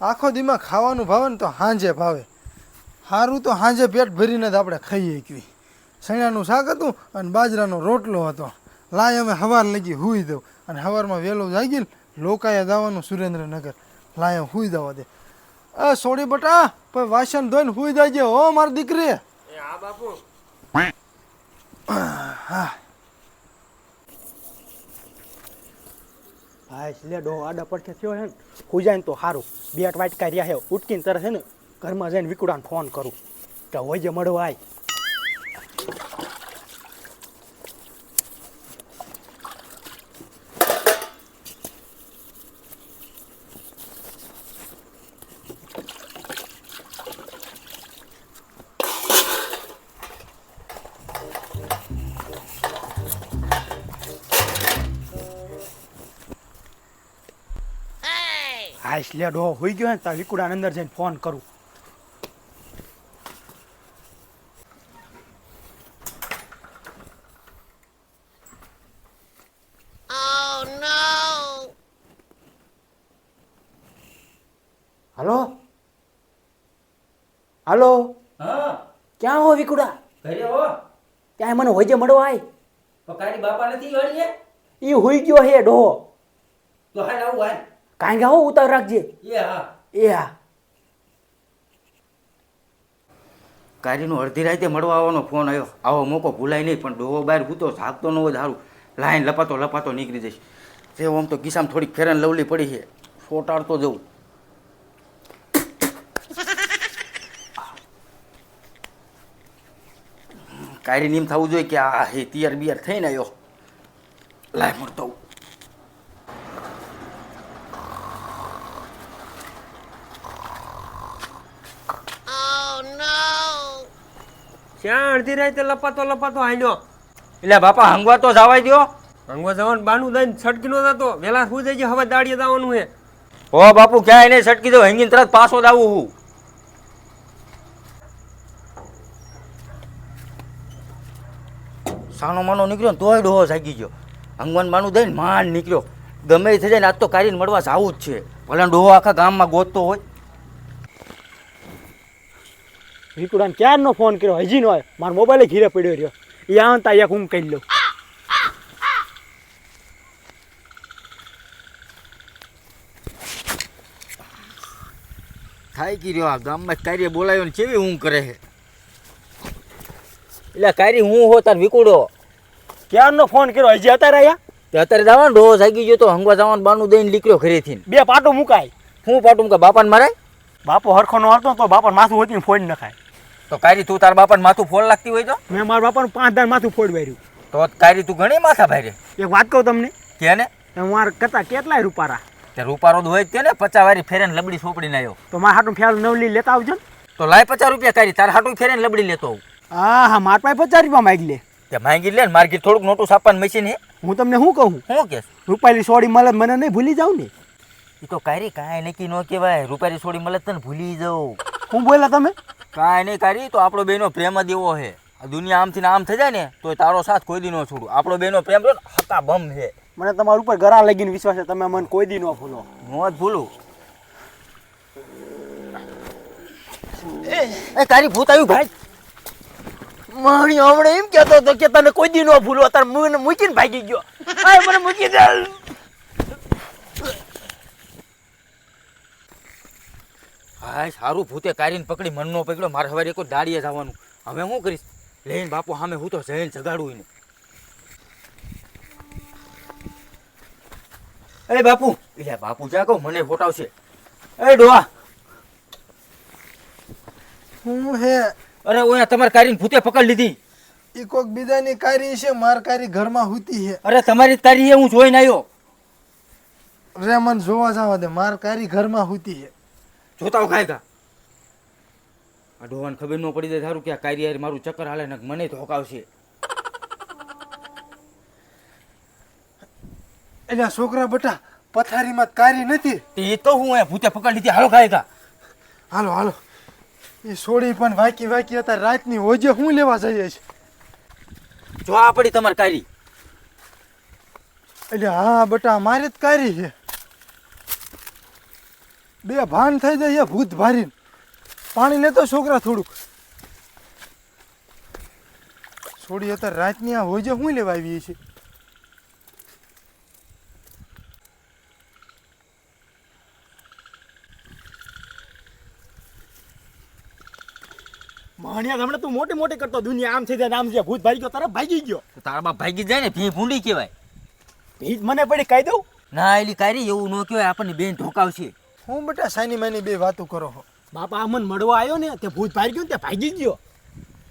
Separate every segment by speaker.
Speaker 1: આખો દીમાં ખાવાનું ભાવે ને તો સાંજે ભાવે. સારું તો સાંજે પેટ ભરીને જ આપણે ખાઈએ એકવી. સણાનું શાક હતું અને બાજરાનો રોટલો હતો. લાય અમે સવાર લગી સૂઈ દઉં અને સવારમાં વહેલું જાગી લોકાએ જવાનું સુરેન્દ્રનગર. લાય સૂઈ જવા દે. સોડી બટા પછી વાસણ ધોઈને સૂઈ જાય હો મારી દીકરી.
Speaker 2: હા બાપુ.
Speaker 1: હા
Speaker 3: હા એટલે ડો આડા પડખે થયો હે ને સુઈ જાય ને તો સારું. બેટ વાટકા રહ્યા હે ઉટકીને તરત છે ને ઘરમાં જઈને વિકુડાને ફોન કરું કે હોય જે મળવા આય. હા એટલે ડો હોઈ ગયો ને તો વિકુડાને અંદર જઈને ફોન કરું. Hello hello.
Speaker 2: હા
Speaker 3: ક્યાં હો વિકુડા?
Speaker 2: ઘરે હો.
Speaker 3: ત્યાં મને હોજે મળવા આય.
Speaker 2: તો કારી બાપા નથી વાળીએ.
Speaker 3: એ હોઈ ગયો હે ડો.
Speaker 2: તો હાલ આવું હાલ.
Speaker 3: કાંઈ હો ઉતાર રાખજે.
Speaker 2: એ હા.
Speaker 3: એ હા.
Speaker 4: કારીનો અડધી રાતે મળવા આવવાનો ફોન આવ્યો. આવો મોકો ભૂલાય નહીં, પણ ડોહો બહાર ભૂતો જાગતો ન હોય સારું. લાઈન લપાતો લપાતો નીકળી જઈશ. તે આમ તો કિસ્સામાં થોડીક ફેરન લવલી પડી છે, સોટાડતો જવું. કારીને એમ થવું જોઈએ કે આ હે તૈયાર બિયાર થઈને આવ્યો. લાય મળતો
Speaker 2: ક્યાં અડધી રાતે લપાતો હાલ્યો.
Speaker 4: એટલે બાપા હંગવા તો જવાય દો.
Speaker 2: હંગવા જવાનું બાનું દઈને છટકી નો જતો. વેલા શું જાય છે હવે દાડીએ જવાનું છે.
Speaker 4: હો બાપુ ક્યાંય નહીં છટકી દો, હંગીને તરત પાછો જ આવું હું. સાનો માનો નીકળ્યો ને તોય ડોહો જાગી ગયો. હંગવાન બાનું દઈને માંડ નીકળ્યો. ગમે થઈ જાય ને આજ તો કારીને મળવા જવું જ છે. ભલે ડોહો આખા ગામમાં ગોતતો હોય.
Speaker 3: વિકુડાને ક્યારનો ફોન કર્યો હજી નો આવ્યો. મારો મોબાઈલ ઘીરે પડ્યો રહ્યો. એ આવતા એક હું કહી લઉં.
Speaker 4: થાકી રહ્યો. આ ગામમાં કાર્ય બોલાયો ને કેવી ઊંઘ કરે છે. એટલે કારી હું હો તાર વિકુડો.
Speaker 3: ક્યારનો ફોન કર્યો હજી અત્યારે આયા.
Speaker 4: તે અત્યારે જવાનું ડોહો જાગી ગયો તો હંગવા જવાનું બાનું દઈને નીકળ્યો ઘરેથી.
Speaker 3: બે પાટો મુકાય.
Speaker 4: હું પાટું કે બાપાને મારે
Speaker 3: બાપો હરખો નો હતો તો બાપા માથું હોતી ફોડ નખાય.
Speaker 4: તો કારી તું તાર બાપાને માથું ફોડ લાગતી હોય તો
Speaker 3: મેં મારા બાપાનું 5 દાન માથું ફોડ વાર્યું.
Speaker 4: તો કારી તું ઘણી માથા ભાઈ
Speaker 3: એક વાત કહું તમને
Speaker 4: કે ને
Speaker 3: મારા કરતા કેટલાય રૂપારા.
Speaker 4: તે રૂપારો હોય જ તે ને 50 વારી ફેરેન લબડી સોપડીને આવ્યો.
Speaker 3: તો મારા હાટું ફેર નવલી લેતા આવજો ને.
Speaker 4: તો લાય 50 રૂપિયા કારી તાર હાટું ફેરેન લબડી લેતો આવું.
Speaker 3: હા હા મારા પાસે 50 રૂપિયા માંગી લે.
Speaker 4: તે માંગી લે ને માર્કેટ થોડુંક નોટું છાપવાનું મશીન હે.
Speaker 3: હું તમને શું કહું
Speaker 4: શું કેસ
Speaker 3: રૂપાલી સોડી મળે મને નહીં ભૂલી જાવ ને.
Speaker 4: એ તો કારી કાંઈ નક્કી ન કહેવાય. રૂપારી છોડી મળે તને ભૂલી જાઉં.
Speaker 3: હું બોલા તમે
Speaker 4: કાંઈ નહીં કારી. તો આપણો બેનો પ્રેમ જ એવો છે. આ દુનિયા આમથી ને આમ થઈ જાય ને તો તારો સાથ કોઈ દી ન છોડું. આપણો બેનો પ્રેમ તો હકા બમ છે.
Speaker 3: મને તમારા ઉપર ગરા લગીને વિશ્વાસ છે. તમે મને કોઈ દી ન ભૂલો.
Speaker 4: હું જ ભૂલું. એ તારી ભૂત આવ્યું ભાઈ.
Speaker 3: મારી હમણાં એમ કહેતો હતો કે તને કોઈ દી ન ભૂલો. તાર મને મૂકીને ભાગી ગયો. આ મને મૂકી દે.
Speaker 4: હા સારું ભૂતે કારીને પકડી મનનો પકડ્યો. મારે સવારે કોઈ દાડીએ જવાનું. હવે શું કરીશ? લઈને બાપુ સામે હું તો જઈને જગાડું એને. એ બાપુ એટલે બાપુ જાગો મને ફોટાવશે. એ ડોહા
Speaker 1: હું હે
Speaker 4: અરે ઓયા તમારી કારીને ભૂતે પકડ લીધી.
Speaker 1: એ કોઈક બીજાની કારી છે. માર કારી ઘરમાં હુતી છે.
Speaker 4: અરે તમારી જ કારી હું જોઈને આવ્યો.
Speaker 1: રે મને જોવા જવા દે. માર કારી ઘરમાં હુતી છે.
Speaker 4: જોતા ખાય કા આ ડોહાને ખબર ન પડી જાય સારું કે આ કારી યાર મારું ચક્કર હાલે ને મને તો હોકાવશે.
Speaker 1: એટલે છોકરા બટા પથારીમાં કારી નથી.
Speaker 4: એ તો હું એ ભૂતે પકડ લીધી. હાલો ખાય કા.
Speaker 1: હાલો હાલો. એ સોડી પણ વાકી વાકી હતા. રાતની હોજે હું લેવા જઈએ છે.
Speaker 4: જો આ પડી તમારી કારી.
Speaker 1: એટલે હા બટા મારી જ કારી છે. બે ભાન થઈ જાય ભૂત ભારીને. પાણી લેતો છોકરા થોડુંક. છોડી અત્યારે રાતની આ હોય છે હું લેવા આવી છે.
Speaker 3: માણિયા હમણાં તું મોટી મોટી કરતો દુનિયા આમ થઈ જાય આમ છે ભૂત ભાગી ગયો તરફ ભાગી ગયો.
Speaker 5: તો તારા બાપ ભાગી જાય ને ભી ભૂંડી કહેવાય.
Speaker 3: ભીત મને પડી કહી દઉં.
Speaker 5: ના એલી કારી એવું ન કહેવાય, આપણને બેન ઢોકાવશે.
Speaker 1: હું બેટા સાની માની બે વાતો કરો છો.
Speaker 3: બાપા આ મને મળવા આવ્યો ને તે ભૂત ભાગી ગયો ને તે ભાગી ગયો.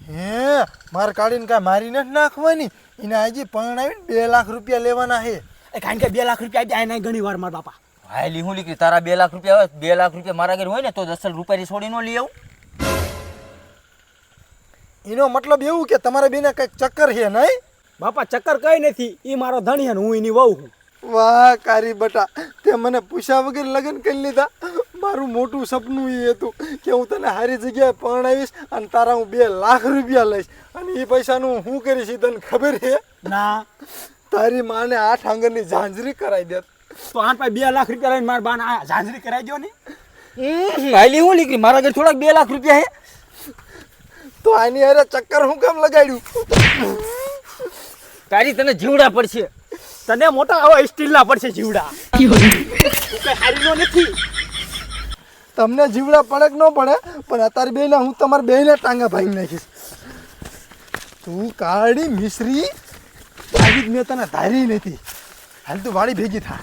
Speaker 1: હે માર કાઢીને કાંઈ મારી નથી નાખવાની. એને આજે પરણાવીને 2 લાખ રૂપિયા લેવાના છે.
Speaker 3: એ કારણ કે 2 લાખ રૂપિયા આપ્યા એના ઘણી વાર મારા બાપા.
Speaker 5: હા એલી હું લીકરી તારા 2 લાખ રૂપિયા હોય, 2 લાખ રૂપિયા મારા ઘરે હોય ને તો 10 રૂપિયાની છોડી ન લઈ આવું.
Speaker 1: એનો મતલબ એવું કે તમારે બેને કંઈક ચક્કર છે નહીં?
Speaker 3: બાપા ચક્કર કઈ નથી, એ મારો ધણી છે ને હું એની વહુ છું.
Speaker 1: વાહ કારી બટા, તે મને પૂછ્યા વગર લગ્ન કરી લીધા. મારું મોટું સપનું એ હતું કે હું તને સારી જગ્યાએ પરણાવીશ અને તારા હું 2 લાખ રૂપિયા લઈશ. અને એ પૈસાનું હું કરીશ એ તને ખબર છે?
Speaker 3: ના
Speaker 1: તારી માને 8 આંગળની ઝાંઝરી કરાવી દેત.
Speaker 3: તો આન પાસે 2 લાખ રૂપિયા લઈને મારા બાને આ ઝાંઝરી કરાવી દો ને.
Speaker 5: હાલી હું લીકરી મારા ઘરે થોડાક 2 લાખ રૂપિયા હે.
Speaker 1: તો આની અરે ચક્કર હું કેમ લગાડ્યું?
Speaker 5: તારી તને જીવડા પડશે.
Speaker 3: તને મોટા આવા સ્ટીલના પડશે જીવડા. તું કઈ હારીનો નથી.
Speaker 1: તમને જીવડા પડે કે ન પડે, પણ અત્યારે બેને હું તમારા બેને ટાંગા ભાંગી નાખીશ. તું કાળી મિશ્રી આવી જ મેં તને ધારી નથી. હાલ તું વાળી ભેગી થા.